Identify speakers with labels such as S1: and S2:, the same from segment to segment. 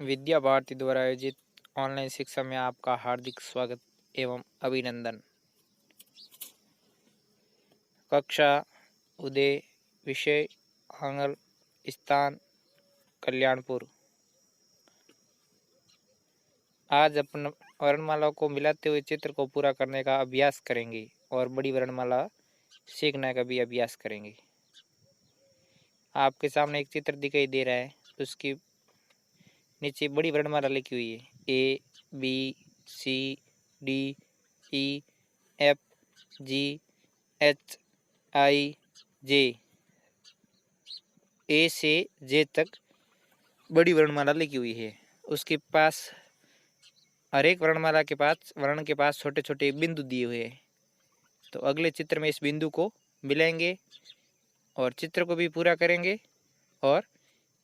S1: विद्या भारती द्वारा आयोजित ऑनलाइन शिक्षा में आपका हार्दिक स्वागत एवं अभिनंदन। कक्षा उदय, विषय आंगल, स्थान कल्याणपुर। आज अपन वर्णमाला को मिलाते हुए चित्र को पूरा करने का अभ्यास करेंगे और बड़ी वर्णमाला सीखने का भी अभ्यास करेंगे। आपके सामने एक चित्र दिखाई दे रहा है, उसकी नीचे बड़ी वर्णमाला लिखी हुई है A B C D E F G H I J. A से जे तक बड़ी वर्णमाला लिखी हुई है। उसके पास हर एक वर्णमाला के पास वर्ण के पास छोटे छोटे बिंदु दिए हुए हैं। तो अगले चित्र में इस बिंदु को मिलाएंगे और चित्र को भी पूरा करेंगे और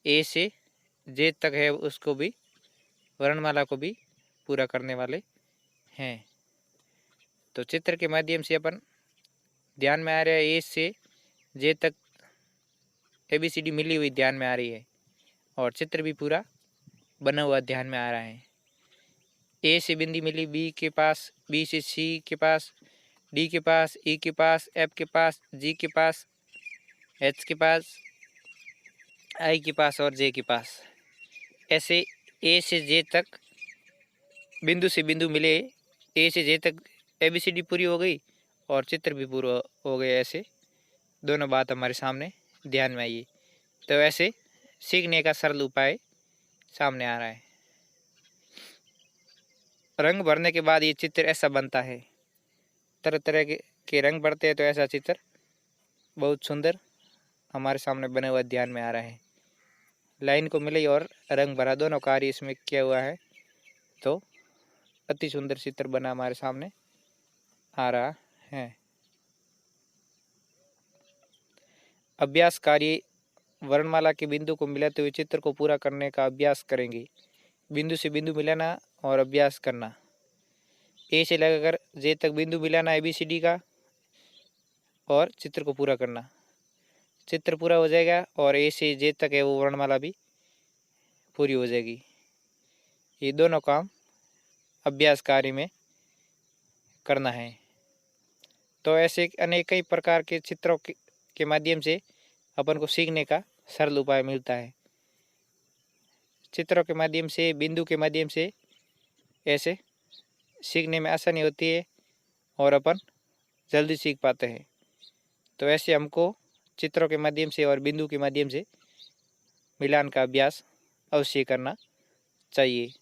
S1: ए से जे तक है उसको भी वर्णमाला को भी पूरा करने वाले हैं। तो चित्र के माध्यम से अपन ध्यान में आ रहा है ए से जे तक ABCD मिली हुई ध्यान में आ रही है और चित्र भी पूरा बना हुआ ध्यान में आ रहा है। ए से बिंदी मिली बी के पास, बी से सी के पास, डी के पास, ई के पास, एफ के पास, जी के पास, एच के पास, आई के पास और जे के पास। ऐसे ए से जे तक बिंदु से बिंदु मिले, ए से जे तक ABCD पूरी हो गई और चित्र भी पूरा हो गया। ऐसे दोनों बात हमारे सामने ध्यान में आई। तो ऐसे सीखने का सरल उपाय सामने आ रहा है। रंग भरने के बाद ये चित्र ऐसा बनता है। तरह तरह के रंग भरते हैं तो ऐसा चित्र बहुत सुंदर हमारे सामने बने हुआ ध्यान में आ रहा है। लाइन को मिलाई और रंग भरा, दोनों कार्य इसमें किया हुआ है। तो अति सुंदर चित्र बना हमारे सामने आ रहा है। अभ्यास कार्य वर्णमाला के बिंदु को मिलाते हुए चित्र को पूरा करने का अभ्यास करेंगे। बिंदु से बिंदु मिलाना और अभ्यास करना। ए से लगाकर जे तक बिंदु मिलाना ABCD का और चित्र को पूरा करना। चित्र पूरा हो जाएगा और ए से जे तक है वो वर्णमाला भी पूरी हो जाएगी। ये दोनों काम अभ्यास कार्य में करना है। तो ऐसे अनेक कई प्रकार के चित्रों के माध्यम से अपन को सीखने का सरल उपाय मिलता है। चित्रों के माध्यम से, बिंदु के माध्यम से ऐसे सीखने में आसानी होती है और अपन जल्दी सीख पाते हैं। तो ऐसे हमको चित्रों के माध्यम से और बिंदु के माध्यम से मिलान का अभ्यास अवश्य करना चाहिए।